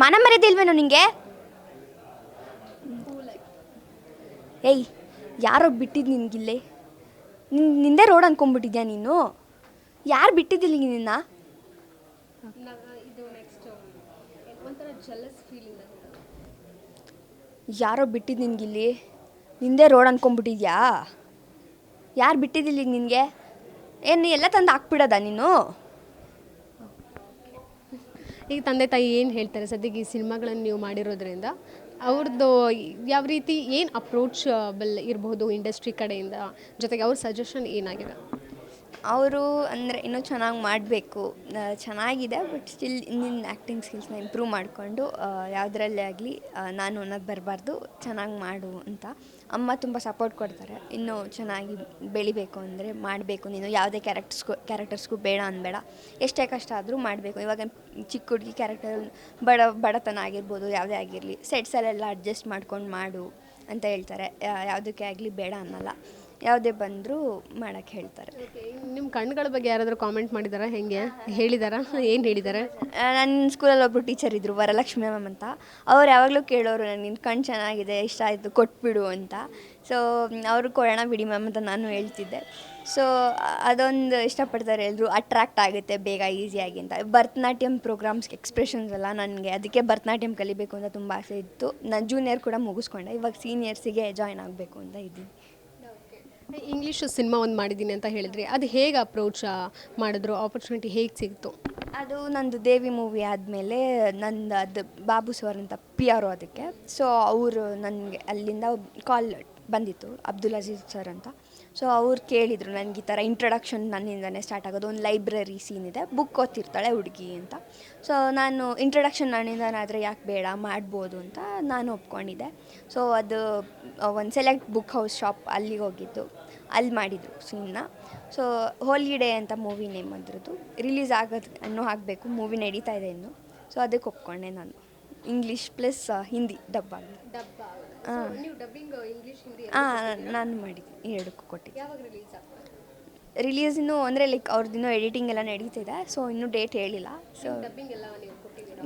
ಮನ ಮರ್ಯಾದಿಲ್ವೇನೋ ನಿಂಗೆ? ಏಯ್, ಯಾರೋ ಬಿಟ್ಟಿದ್ದು ನಿನಗಿಲ್ಲೇ? ನಿಂದೇ ರೋಡ್ ಅಂದ್ಕೊಂಡ್ಬಿಟ್ಟಿದ್ಯಾ ನೀನು? ಯಾರು ಬಿಟ್ಟಿದ್ದಿಲ್ಲ ನಿನ್ನ? ಇದು ನೆಕ್ಸ್ಟ್ ಒಂಥರ ಜಲಸ್ ಫೀಲಿಂಗ್. ಯಾರೋ ಬಿಟ್ಟಿದ್ದು ನಿನಗಿಲ್ಲಿ? ನಿಂದೇ ರೋಡ್ ಅಂದ್ಕೊಂಡ್ಬಿಟ್ಟಿದ್ಯಾ? ಯಾರು ಬಿಟ್ಟಿದ್ದಿಲ್ಲ ಈಗ ನಿನಗೆ? ಏನು ಎಲ್ಲ ತಂದು ಹಾಕ್ಬಿಡೋದಾ ನೀನು? ಈಗ ತಂದೆ ತಾಯಿ ಏನು ಹೇಳ್ತಾರೆ ಸದ್ಯಕ್ಕೆ ಈ ಸಿನಿಮಾಗಳನ್ನು ನೀವು ಮಾಡಿರೋದ್ರಿಂದ? ಅವ್ರದ್ದು ಯಾವ ರೀತಿ ಏನು ಅಪ್ರೋಚಬಲ್ ಇರಬಹುದು ಇಂಡಸ್ಟ್ರಿ ಕಡೆಯಿಂದ, ಜೊತೆಗೆ ಅವ್ರ ಸಜೆಷನ್ ಏನಾಗಿದೆ? ಅವರು ಅಂದರೆ ಇನ್ನೂ ಚೆನ್ನಾಗಿ ಮಾಡಬೇಕು, ಚೆನ್ನಾಗಿದೆ, ಬಟ್ ಸ್ಟಿಲ್ ನಿನ್ನ ಆ್ಯಕ್ಟಿಂಗ್ ಸ್ಕಿಲ್ಸ್ನ ಇಂಪ್ರೂವ್ ಮಾಡಿಕೊಂಡು ಯಾವುದರಲ್ಲೇ ಆಗಲಿ ನಾನು ಅನ್ನೋದು ಬರಬಾರ್ದು, ಚೆನ್ನಾಗಿ ಮಾಡು ಅಂತ. ಅಮ್ಮ ತುಂಬ ಸಪೋರ್ಟ್ ಕೊಡ್ತಾರೆ. ಇನ್ನೂ ಚೆನ್ನಾಗಿ ಬೆಳಿಬೇಕು ಅಂದರೆ ಮಾಡಬೇಕು, ನೀನು ಯಾವುದೇ ಕ್ಯಾರೆಕ್ಟರ್ಸ್ಗೂ ಬೇಡ ಅನ್ಬೇಡ, ಎಷ್ಟೇ ಕಷ್ಟ ಆದರೂ ಮಾಡಬೇಕು. ಇವಾಗ ಚಿಕ್ಕ ಹುಡುಗಿ ಕ್ಯಾರೆಕ್ಟರ್ ಬಡತನ ಆಗಿರ್ಬೋದು, ಯಾವುದೇ ಆಗಿರಲಿ ಸೆಟ್ಸಲ್ಲೆಲ್ಲ ಅಡ್ಜಸ್ಟ್ ಮಾಡ್ಕೊಂಡು ಮಾಡು ಅಂತ ಹೇಳ್ತಾರೆ. ಯಾವುದಕ್ಕೆ ಆಗಲಿ ಬೇಡ ಅನ್ನಲ್ಲ, ಯಾವುದೇ ಬಂದರೂ ಮಾಡೋಕ್ಕೆ ಹೇಳ್ತಾರೆ. ನಿಮ್ಮ ಕಣ್ಣುಗಳ ಬಗ್ಗೆ ಯಾರಾದರೂ ಕಾಮೆಂಟ್ ಮಾಡಿದಾರಾ? ಹೆಂಗೆ ಹೇಳಿದಾರಾ? ಏನು ಹೇಳಿದ್ದಾರೆ? ನನ್ನ ಸ್ಕೂಲಲ್ಲಿ ಒಬ್ಬರು ಟೀಚರ್ ಇದ್ದರು, ವರಲಕ್ಷ್ಮಿ ಮ್ಯಾಮ್ ಅಂತ. ಅವ್ರು ಯಾವಾಗಲೂ ಕೇಳೋರು, ನಿನ್ನ ಕಣ್ಣು ಚೆನ್ನಾಗಿದೆ, ಇಷ್ಟ ಆಯಿತು, ಕೊಟ್ಬಿಡು ಅಂತ. ಸೊ ಅವರು ಕೊಡೋಣ ಬಿಡಿ ಮ್ಯಾಮ್ ಅಂತ ನಾನು ಹೇಳ್ತಿದ್ದೆ. ಸೊ ಅದೊಂದು ಇಷ್ಟಪಡ್ತಾರೆ ಎಲ್ಲರೂ, ಅಟ್ರ್ಯಾಕ್ಟ್ ಆಗುತ್ತೆ ಬೇಗ ಈಸಿಯಾಗಿ ಅಂತ. ಭರತನಾಟ್ಯಂ ಪ್ರೋಗ್ರಾಮ್ಸ್ಗೆ ಎಕ್ಸ್ಪ್ರೆಷನ್ಸ್ ಎಲ್ಲ ನನಗೆ, ಅದಕ್ಕೆ ಭರತನಾಟ್ಯಂ ಕಲಿಬೇಕು ಅಂತ ತುಂಬ ಆಸೆ ಇತ್ತು. ನಾನು ಜೂನಿಯರ್ ಕೂಡ ಮುಗಿಸ್ಕೊಂಡೆ, ಇವಾಗ ಸೀನಿಯರ್ಸಿಗೆ ಜಾಯ್ನ್ ಆಗಬೇಕು ಅಂತ ಇದ್ದೀನಿ. ಇಂಗ್ಲೀಷ್ ಸಿನಿಮಾ ಒಂದು ಮಾಡಿದ್ದೀನಿ ಅಂತ ಹೇಳಿದ್ರಿ, ಅದು ಹೇಗೆ ಅಪ್ರೋಚ್ ಮಾಡಿದ್ರು? ಆಪರ್ಚುನಿಟಿ ಹೇಗೆ ಸಿಕ್ತು? ಅದು ನಂದು ದೇವಿ ಮೂವಿ ಆದಮೇಲೆ ನಂದು ಅದು ಬಾಬು ಸರ್ ಅಂತ PR ಅದಕ್ಕೆ. ಸೊ ಅವರು ನನಗೆ ಅಲ್ಲಿಂದ ಕಾಲ್ ಬಂದಿತ್ತು, ಅಬ್ದುಲ್ ಅಜೀಜ್ ಸರ್ ಅಂತ. ಸೊ ಅವ್ರು ಕೇಳಿದರು ನನಗೆ ಈ ಥರ ಇಂಟ್ರಡಕ್ಷನ್ ನನ್ನಿಂದನೇ ಸ್ಟಾರ್ಟ್ ಆಗೋದು, ಒಂದು ಲೈಬ್ರರಿ ಸೀನ್ ಇದೆ, ಬುಕ್ ಓದ್ತಿರ್ತಾಳೆ ಹುಡುಗಿ ಅಂತ. ಸೊ ನಾನು ಇಂಟ್ರಡಕ್ಷನ್ ನನ್ನಿಂದನಾದರೆ ಯಾಕೆ ಬೇಡ, ಮಾಡ್ಬೋದು ಅಂತ ನಾನು ಒಪ್ಕೊಂಡಿದ್ದೆ. ಸೊ ಅದು ಒಂದು ಸೆಲೆಕ್ಟ್ ಬುಕ್ ಹೌಸ್ ಶಾಪ್ ಅಲ್ಲಿಗೆ ಹೋಗಿದ್ದು, ಅಲ್ಲಿ ಮಾಡಿದರು ಸೀನ್ನ. ಸೊ ಹೋಲಿಡೇ ಅಂತ ಮೂವಿ ನೇಮ್ ಅದ್ರದ್ದು, ರಿಲೀಸ್ ಅನ್ನೋ ಆಗಬೇಕು, ಮೂವಿ ನಡೀತಾ ಇದೆ ಇನ್ನು. ಸೊ ಅದಕ್ಕೆ ಒಪ್ಕೊಂಡೆ ನಾನು, ಇಂಗ್ಲೀಷ್ ಪ್ಲಸ್ ಹಿಂದಿ ಡಬ್ಬ. ಹಾಂ, ನಾನು ಮಾಡಿದ್ದೀನಿ, ಎರಡಕ್ಕೂ ಕೊಟ್ಟಿದ್ದೆ. ರಿಲೀಸ್ ಇನ್ನೂ ಅಂದರೆ ಲೈಕ್ ಅವ್ರದ್ದು ಇನ್ನೂ ಎಡಿಟಿಂಗ್ ಎಲ್ಲ ನಡೀತಿದೆ. ಸೊ ಇನ್ನೂ ಡೇಟ್ ಹೇಳಿಲ್ಲ. ಸೊ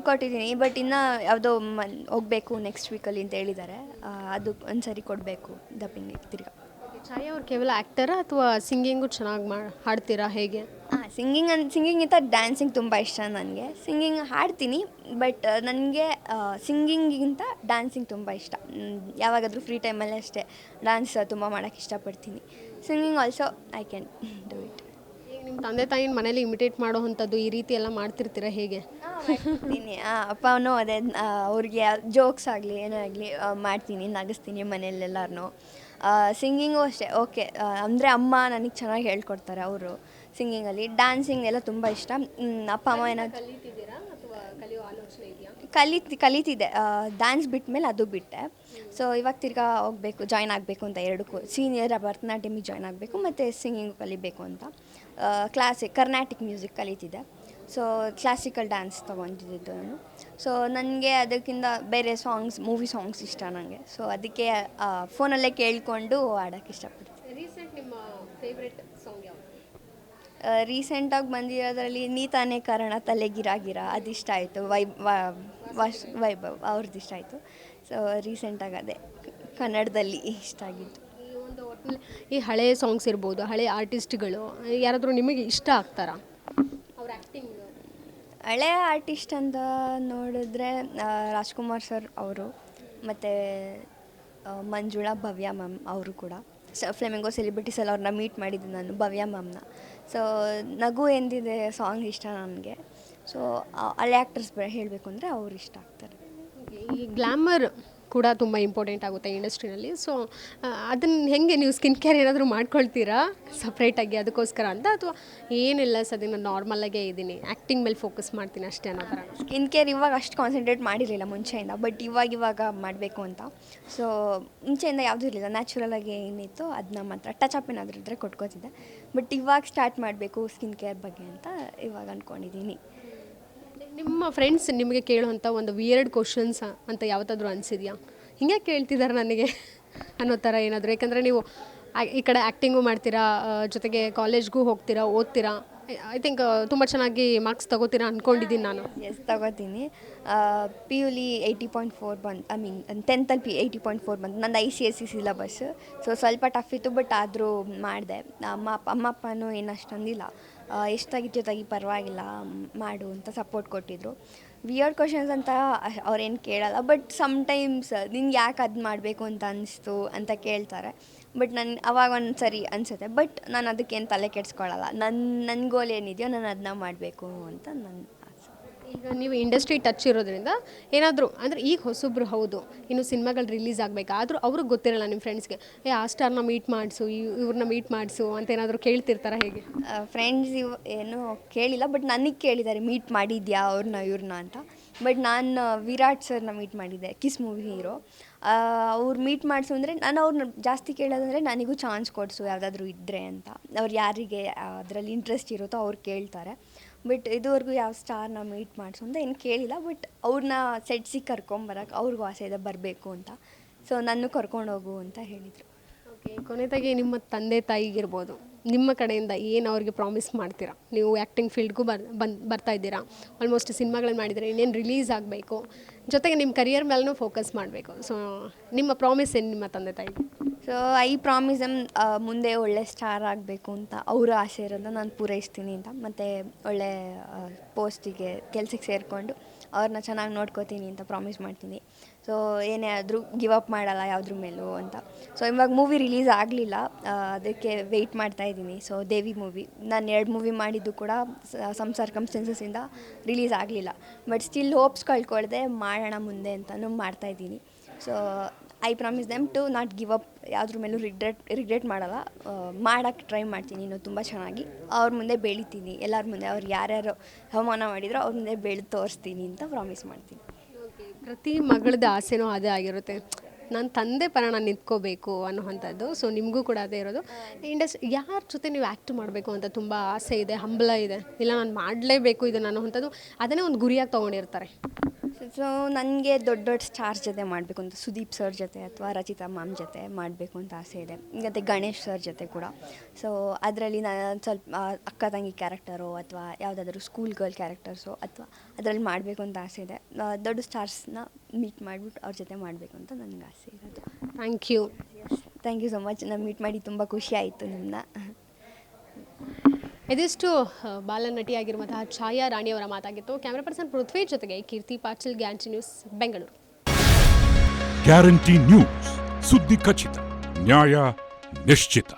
ಕೊಟ್ಟಿದ್ದೀನಿ, ಬಟ್ ಇನ್ನು ಯಾವುದೋ ಹೋಗಬೇಕು ನೆಕ್ಸ್ಟ್ ವೀಕಲ್ಲಿ ಅಂತ ಹೇಳಿದ್ದಾರೆ. ಅದು ಒಂದು ಸರಿ ಕೊಡಬೇಕು ಡಬ್ಬಿಂಗ್ ತಿರ್ಗಾ. ಛಾಯಾ ಅವ್ರು ಕೇವಲ ಆ್ಯಕ್ಟರಾ ಅಥವಾ ಸಿಂಗಿಂಗು ಚೆನ್ನಾಗಿ ಹಾಡ್ತೀರಾ ಹೇಗೆ? ಸಿಂಗಿಂಗಿಂತ ಡ್ಯಾನ್ಸಿಂಗ್ ತುಂಬ ಇಷ್ಟ ನನಗೆ. ಸಿಂಗಿಂಗ್ ಹಾಡ್ತೀನಿ, ಬಟ್ ನನಗೆ ಸಿಂಗಿಂಗಿಂತ ಡ್ಯಾನ್ಸಿಂಗ್ ತುಂಬ ಇಷ್ಟ. ಯಾವಾಗಾದರೂ ಫ್ರೀ ಟೈಮಲ್ಲೇ ಅಷ್ಟೇ ಡ್ಯಾನ್ಸ್ ತುಂಬ ಮಾಡೋಕ್ಕೆ ಇಷ್ಟಪಡ್ತೀನಿ. Singing also I can do it. ಈಗ ನಿಮ್ಮ ತಂದೆ ತಾಯಿನ ಮನೇಲಿ ಇಮಿಟೇಟ್ ಮಾಡೋ ಅಂಥದ್ದು ಈ ರೀತಿ ಎಲ್ಲ ಮಾಡ್ತಿರ್ತೀರಾ ಹೇಗೆ? ಮಾಡ್ತೀನಿ. ಅಪ್ಪನೂ ಅದೇ, ಅವ್ರಿಗೆ ಜೋಕ್ಸ್ ಆಗಲಿ ಏನೇ ಆಗಲಿ ಮಾಡ್ತೀನಿ, ನಗಿಸ್ತೀನಿ ಮನೆಯಲ್ಲೆಲ್ಲರನ್ನೂ. ಸಿಂಗಿಂಗು ಅಷ್ಟೇ ಓಕೆ, ಅಂದರೆ ಅಮ್ಮ ನನಗೆ ಚೆನ್ನಾಗಿ ಹೇಳ್ಕೊಡ್ತಾರೆ ಅವರು ಸಿಂಗಿಂಗಲ್ಲಿ. ಡ್ಯಾನ್ಸಿಂಗ್ ಎಲ್ಲ ತುಂಬ ಇಷ್ಟ. ಅಪ್ಪ ಅಮ್ಮ ಏನಾದ್ರು ಕಲಿತಿದ್ದೀರಾ ಅಥವಾ ಕಲಿಯೋ ಆಲೋಚನೆ ಇದೆಯಾ? ಕಲಿತಿದ್ದೆ. ಡ್ಯಾನ್ಸ್ ಬಿಟ್ಮೇಲೆ ಅದು ಬಿಟ್ಟೆ. ಸೊ ಇವಾಗ ತಿರ್ಗಾ ಹೋಗಬೇಕು, ಜಾಯ್ನ್ ಆಗಬೇಕು ಅಂತ ಎರಡಕ್ಕೂ. ಸೀನಿಯರ್ ಭರತನಾಟ್ಯಮಿಗೆ ಜಾಯ್ನ್ ಆಗಬೇಕು ಮತ್ತು ಸಿಂಗಿಂಗು ಕಲಿಬೇಕು ಅಂತ. ಕರ್ನಾಟಿಕ್ ಮ್ಯೂಸಿಕ್ ಕಲಿತಿದ್ದೆ. ಸೊ ಕ್ಲಾಸಿಕಲ್ ಡ್ಯಾನ್ಸ್ ತೊಗೊಂಡಿದ್ದು ನಾನು. ಸೊ ನನಗೆ ಅದಕ್ಕಿಂತ ಬೇರೆ ಮೂವಿ ಸಾಂಗ್ಸ್ ಇಷ್ಟ ನನಗೆ. ಸೊ ಅದಕ್ಕೆ ಫೋನಲ್ಲೇ ಕೇಳಿಕೊಂಡು ಆಡೋಕ್ಕೆ ಇಷ್ಟಪಡ್ತೀನಿ. ರೀಸೆಂಟ್ ನಿಮ್ಮ ಫೇವ್ರೆಟ್ ಸಾಂಗ್ ಯಾವುದು? ರೀಸೆಂಟಾಗಿ ಬಂದಿರೋದ್ರಲ್ಲಿ ನೀ ತಾನೇ ಕಾರಣ ತಲೆಗಿರಾಗಿರ ಅದಿಷ್ಟ ಆಯಿತು. ವೈಭವ್ ಅವ್ರದ್ದು ಇಷ್ಟ ಆಯಿತು. ಸೊ ರೀಸೆಂಟಾಗಿ ಅದೇ ಕನ್ನಡದಲ್ಲಿ ಇಷ್ಟ ಆಗಿತ್ತು. ಈ ಒಂದು ಒಟ್ಟಿನಲ್ಲಿ ಈ ಹಳೆಯ ಸಾಂಗ್ಸ್ ಇರ್ಬೋದು, ಹಳೆಯ ಆರ್ಟಿಸ್ಟ್ಗಳು ಯಾರಾದರೂ ನಿಮಗೆ ಇಷ್ಟ ಆಗ್ತಾರಾ ಅವ್ರ ಆ್ಯಕ್ಟಿಂಗ್? ಹಳೆಯ ಆರ್ಟಿಸ್ಟ್ ಅಂತ ನೋಡಿದ್ರೆ ರಾಜ್ಕುಮಾರ್ ಸರ್ ಅವರು, ಮತ್ತು ಮಂಜುಳಾ ಭವ್ಯ ಮ್ಯಾಮ್ ಅವರು ಕೂಡ. ಫ್ಲೆಮಿಂಗೋ ಸೆಲಿಬ್ರಿಟೀಸಲ್ಲಿ ಅವ್ರನ್ನ ಮೀಟ್ ಮಾಡಿದ್ದೆ ನಾನು, ಭವ್ಯ ಮ್ಯಾಮ್ನ. ಸೊ ನಗು ಎಂದಿದೆ ಸಾಂಗ್ ಇಷ್ಟ ನನಗೆ. ಸೊ ಹಳೆ ಆ್ಯಕ್ಟರ್ಸ್ ಹೇಳಬೇಕು ಅಂದರೆ ಅವ್ರು ಇಷ್ಟ ಆಗ್ತಾರೆ. ಈ ಗ್ಲ್ಯಾಮರ್ ಕೂಡ ತುಂಬ ಇಂಪಾರ್ಟೆಂಟ್ ಆಗುತ್ತೆ ಇಂಡಸ್ಟ್ರಿನಲ್ಲಿ. ಸೊ ಅದನ್ನು ಹೇಗೆ ನೀವು ಸ್ಕಿನ್ ಕೇರ್ ಏನಾದರೂ ಮಾಡ್ಕೊಳ್ತೀರಾ ಸಪ್ರೇಟಾಗಿ ಅದಕ್ಕೋಸ್ಕರ ಅಂತ, ಅಥವಾ ಏನಿಲ್ಲ ಸದ್ಯ ನಾನು ನಾರ್ಮಲಾಗೇ ಇದ್ದೀನಿ, ಆ್ಯಕ್ಟಿಂಗ್ ಮೇಲೆ ಫೋಕಸ್ ಮಾಡ್ತೀನಿ ಅಷ್ಟೇ ಅನ್ನೋ ಥರ? ಸ್ಕಿನ್ ಕೇರ್ ಇವಾಗ ಅಷ್ಟು ಕಾನ್ಸಂಟ್ರೇಟ್ ಮಾಡಿರಲಿಲ್ಲ ಮುಂಚೆಯಿಂದ, ಬಟ್ ಇವಾಗ ಮಾಡಬೇಕು ಅಂತ. ಸೊ ಮುಂಚೆಯಿಂದ ಯಾವುದೂ ಇರಲಿಲ್ಲ, ನ್ಯಾಚುರಲಾಗಿ ಏನಿತ್ತು ಅದನ್ನ ಮಾತ್ರ ಟಚ್ ಅಪ್ ಏನಾದರೂ ಇದ್ದರೆ ಕೊಟ್ಕೋತಿದ್ದೆ. ಬಟ್ ಇವಾಗ ಸ್ಟಾರ್ಟ್ ಮಾಡಬೇಕು ಸ್ಕಿನ್ ಕೇರ್ ಬಗ್ಗೆ ಅಂತ ಇವಾಗ ಅಂದ್ಕೊಂಡಿದ್ದೀನಿ. ನಿಮ್ಮ ಫ್ರೆಂಡ್ಸ್ ನಿಮಗೆ ಕೇಳುವಂಥ ಒಂದು ವಿಯರ್ಡ್ ಕ್ವಶನ್ಸ್ ಅಂತ ಯಾವತ್ತಾದರೂ ಅನಿಸಿದೆಯಾ? ಹಿಂಗೆ ಕೇಳ್ತಿದ್ದಾರೆ ನನಗೆ ಅನ್ನೋ ಥರ ಏನಾದರೂ? ಯಾಕಂದರೆ ನೀವು ಈ ಕಡೆ ಆ್ಯಕ್ಟಿಂಗು ಮಾಡ್ತೀರಾ, ಜೊತೆಗೆ ಕಾಲೇಜ್ಗೂ ಹೋಗ್ತೀರಾ, ಓದ್ತೀರಾ. ಐ ಥಿಂಕ್ ತುಂಬ ಚೆನ್ನಾಗಿ ಮಾರ್ಕ್ಸ್ ತೊಗೋತೀರಾ ಅಂದ್ಕೊಂಡಿದ್ದೀನಿ ನಾನು. ಎಸ್, ತಗೋತೀನಿ. PUಲಿ 80.4 ಬಂದು, ಐ ಮೀನ್ 10th 80.4 ಬಂತು. ನಂದು ICSE ಸಿಲಬಸ್. ಸೊ ಸ್ವಲ್ಪ ಟಫ್ ಇತ್ತು, ಬಟ್ ಆದರೂ ಮಾಡಿದೆ. ಅಮ್ಮ ಅಪ್ಪನೂ ಏನು ಅಷ್ಟೊಂದಿಲ್ಲ, ಎಷ್ಟಾಗಿತ್ತು ತೆಗಿ ಪರವಾಗಿಲ್ಲ ಮಾಡು ಅಂತ ಸಪೋರ್ಟ್ ಕೊಟ್ಟಿದ್ರು. ವಿಯರ್ಡ್ ಕ್ವಶನ್ಸ್ ಅಂತ ಅವ್ರೇನು ಕೇಳಲ್ಲ, ಬಟ್ ಸಮ್ಟೈಮ್ಸ್ ನಿನ್ಗೆ ಯಾಕೆ ಅದು ಮಾಡಬೇಕು ಅಂತ ಅನಿಸ್ತು ಅಂತ ಕೇಳ್ತಾರೆ. ಬಟ್ ಅವಾಗ ಒಂದು ಸರಿ ಅನಿಸುತ್ತೆ, ಬಟ್ ನಾನು ಅದಕ್ಕೇನು ತಲೆ ಕೆಡಿಸ್ಕೊಳ್ಳಲ್ಲ. ನನ್ನ ಗೋಲ್ ಏನಿದೆಯೋ ನಾನು ಅದನ್ನ ಮಾಡಬೇಕು ಅಂತ ನನ್ನ ಆಸೆ. ಈಗ ನೀವು ಇಂಡಸ್ಟ್ರಿ ಟಚ್ ಇರೋದ್ರಿಂದ ಏನಾದರೂ ಅಂದರೆ ಈಗ ಹೊಸಬ್ರು ಹೌದು, ಇನ್ನು ಸಿನಿಮಾಗಳು ರಿಲೀಸ್ ಆಗಬೇಕು, ಆದರೂ ಅವ್ರಿಗೆ ಗೊತ್ತಿರಲ್ಲ ನಿಮ್ಮ ಫ್ರೆಂಡ್ಸ್ಗೆ, ಆ ಸ್ಟಾರ್ನ ಮೀಟ್ ಮಾಡಿಸು, ಇವ್ರನ್ನ ಮೀಟ್ ಮಾಡಿಸು ಅಂತ ಏನಾದರೂ ಕೇಳ್ತಿರ್ತಾರ ಹೇಗೆ? ಫ್ರೆಂಡ್ಸ್ ಏನೂ ಕೇಳಿಲ್ಲ, ಬಟ್ ನನಗೆ ಕೇಳಿದ್ದಾರೆ ಮೀಟ್ ಮಾಡಿದ್ಯಾ ಇವ್ರನ್ನ ಅಂತ. ಬಟ್ ನಾನು ವಿರಾಟ್ ಸರ್ನ ಮೀಟ್ ಮಾಡಿದ್ದೆ, ಕಿಸ್ ಮೂವಿ ಹೀರೋ. ಅವ್ರು ಮೀಟ್ ಮಾಡಿಸು ಅಂದರೆ ನಾನು ಅವ್ರನ್ನ ಜಾಸ್ತಿ ಕೇಳೋದಂದರೆ ನನಗೂ ಚಾನ್ಸ್ ಕೊಡಿಸು ಯಾವುದಾದ್ರೂ ಇದ್ದರೆ ಅಂತ. ಅವ್ರು ಯಾರಿಗೆ ಅದರಲ್ಲಿ ಇಂಟ್ರೆಸ್ಟ್ ಇರುತ್ತೋ ಅವ್ರು ಕೇಳ್ತಾರೆ. ಬಟ್ ಇದುವರೆಗೂ ಯಾವ ಸ್ಟಾರ್ನ ಮೀಟ್ ಮಾಡಿಸು ಅಂತ ಏನು ಕೇಳಿಲ್ಲ, ಬಟ್ ಅವ್ರನ್ನ ಸೆಟ್ಸಿಗೆ ಕರ್ಕೊಂಬರಕ್ಕೆ ಅವ್ರಿಗೂ ಆಸೆ ಇದೆ ಬರಬೇಕು ಅಂತ. ಸೊ ನನ್ನ ಕರ್ಕೊಂಡೋಗು ಅಂತ ಹೇಳಿದರು. ಓಕೆ, ಕೊನೆದಾಗಿ ನಿಮ್ಮ ತಂದೆ ತಾಯಿಗಿರ್ಬೋದು, ನಿಮ್ಮ ಕಡೆಯಿಂದ ಏನು ಅವ್ರಿಗೆ ಪ್ರಾಮಿಸ್ ಮಾಡ್ತೀರಾ? ನೀವು ಆ್ಯಕ್ಟಿಂಗ್ ಫೀಲ್ಡ್ಗೂ ಬರ್ತಾ ಇದ್ದೀರಾ, ಆಲ್ಮೋಸ್ಟ್ ಸಿನಿಮಾಗಳನ್ನ ಮಾಡಿದರೆ, ಇನ್ನೇನು ರಿಲೀಸ್ ಆಗಬೇಕು, ಜೊತೆಗೆ ನಿಮ್ಮ ಕರಿಯರ್ ಮೇಲೂ ಫೋಕಸ್ ಮಾಡಬೇಕು. ಸೊ ನಿಮ್ಮ ಪ್ರಾಮಿಸ್ ಏನು ನಿಮ್ಮ ತಂದೆ ತಾಯಿಗೆ? ಸೊ ಐ ಪ್ರಾಮಿಸ್ ಮುಂದೆ ಒಳ್ಳೆ ಸ್ಟಾರ್ ಆಗಬೇಕು ಅಂತ ಅವರ ಆಸೆ ಇರೋದನ್ನ ನಾನು ಪೂರೈಸ್ತೀನಿ ಅಂತ. ಮತ್ತು ಒಳ್ಳೆ ಪೋಸ್ಟಿಗೆ ಕೆಲಸಕ್ಕೆ ಸೇರಿಕೊಂಡು ಅವ್ರನ್ನ ಚೆನ್ನಾಗಿ ನೋಡ್ಕೋತೀನಿ ಅಂತ ಪ್ರಾಮಿಸ್ ಮಾಡ್ತೀನಿ. ಸೊ ಏನೇ ಆದರೂ ಗಿವ್ ಅಪ್ ಮಾಡಲ್ಲ ಯಾವುದ್ರ ಮೇಲೂ ಅಂತ. ಸೊ ಇವಾಗ ಮೂವಿ ರಿಲೀಸ್ ಆಗಲಿಲ್ಲ, ಅದಕ್ಕೆ ವೆಯ್ಟ್ ಮಾಡ್ತಾಯಿದ್ದೀನಿ. ಸೊ ದೇವಿ ಮೂವಿ ನಾನು 2 ಮೂವಿ ಮಾಡಿದ್ದು ಕೂಡ ಸಮ್ ಸರ್ಕಮ್ಸ್ಟೆನ್ಸಸ್ಸಿಂದ ರಿಲೀಸ್ ಆಗಲಿಲ್ಲ, ಬಟ್ ಸ್ಟಿಲ್ ಹೋಪ್ಸ್ ಕಳ್ಕೊಳ್ದೆ ಮಾಡೋಣ ಮುಂದೆ ಅಂತಲೂ ಮಾಡ್ತಾಯಿದ್ದೀನಿ. So I promise them to not give up, ಯಾವುದ್ರ ಮೇಲೂ ರಿಗ್ರೆಟ್ ಮಾಡಲ್ಲ, ಮಾಡೋಕ್ಕೆ ಟ್ರೈ ಮಾಡ್ತೀನಿ ಇನ್ನೂ ತುಂಬ ಚೆನ್ನಾಗಿ. ಅವ್ರ ಮುಂದೆ ಬೆಳಿತೀನಿ, ಎಲ್ಲರ ಮುಂದೆ ಅವ್ರು ಯಾರ್ಯಾರು ಅವಮಾನ ಮಾಡಿದ್ರು ಅವ್ರ ಮುಂದೆ ಬೆಳೆದು ತೋರಿಸ್ತೀನಿ ಅಂತ ಪ್ರಾಮಿಸ್ ಮಾಡ್ತೀನಿ. ಪ್ರತಿ ಮಗಳದ್ದು ಆಸೆನೂ ಅದೇ ಆಗಿರುತ್ತೆ, ನನ್ನ ತಂದೆ ಪರ ನಾನು ನಿಂತ್ಕೋಬೇಕು ಅನ್ನೋವಂಥದ್ದು. ಸೊ ನಿಮಗೂ ಕೂಡ ಅದೇ ಇರೋದು. ಯಾರ ಜೊತೆ ನೀವು ಆ್ಯಕ್ಟ್ ಮಾಡಬೇಕು ಅಂತ ತುಂಬ ಆಸೆ ಇದೆ, ಹಂಬಲ ಇದೆ, ಇಲ್ಲ ನಾನು ಮಾಡಲೇಬೇಕು ಇದನ್ನು ಅನ್ನೋವಂಥದ್ದು, ಅದನ್ನೇ ಒಂದು ಗುರಿಯಾಗಿ ತೊಗೊಂಡಿರ್ತಾರೆ? ಸೊ ಸೊ ನನಗೆ ದೊಡ್ಡ ದೊಡ್ಡ ಸ್ಟಾರ್ಸ್ ಜೊತೆ ಮಾಡಬೇಕು ಅಂತ, ಸುದೀಪ್ ಸರ್ ಜೊತೆ ಅಥವಾ ರಚಿತಾ ಮ್ಯಾಮ್ ಜೊತೆ ಮಾಡಬೇಕು ಅಂತ ಆಸೆ ಇದೆ. ಮತ್ತು ಗಣೇಶ್ ಸರ್ ಜೊತೆ ಕೂಡ. ಸೊ ಅದರಲ್ಲಿ ನಾನು ಸ್ವಲ್ಪ ಅಕ್ಕ ತಂಗಿ ಕ್ಯಾರೆಕ್ಟರು ಅಥವಾ ಯಾವುದಾದ್ರೂ ಸ್ಕೂಲ್ ಗರ್ಲ್ ಕ್ಯಾರೆಕ್ಟರ್ಸು ಅಥವಾ ಅದರಲ್ಲಿ ಮಾಡಬೇಕು ಅಂತ ಆಸೆ ಇದೆ. ದೊಡ್ಡ ಸ್ಟಾರ್ಸ್ನ ಮೀಟ್ ಮಾಡಿಬಿಟ್ಟು ಅವ್ರ ಜೊತೆ ಮಾಡಬೇಕು ಅಂತ ನನಗೆ ಆಸೆ ಇರೋದು. Thank you. Thank you so much. ನಾನು ಮೀಟ್ ಮಾಡಿ ತುಂಬ ಖುಷಿ ಆಯಿತು ನಿಮ್ಮನ್ನ. ಇದಿಷ್ಟು ಬಾಲನಟಿಯಾಗಿರುವಂತಹ ಛಾಯಾ ರಾಣಿಯವರ ಮಾತಾಗಿತ್ತು. ಕ್ಯಾಮ್ರಾ ಪರ್ಸನ್ ಪೃಥ್ವಿ ಜೊತೆಗೆ Keerthi Patil, guarantee news, Bengaluru. Guarantee news, ಸುದ್ದಿ ಖಚಿತ, ನ್ಯಾಯ ನಿಶ್ಚಿತ.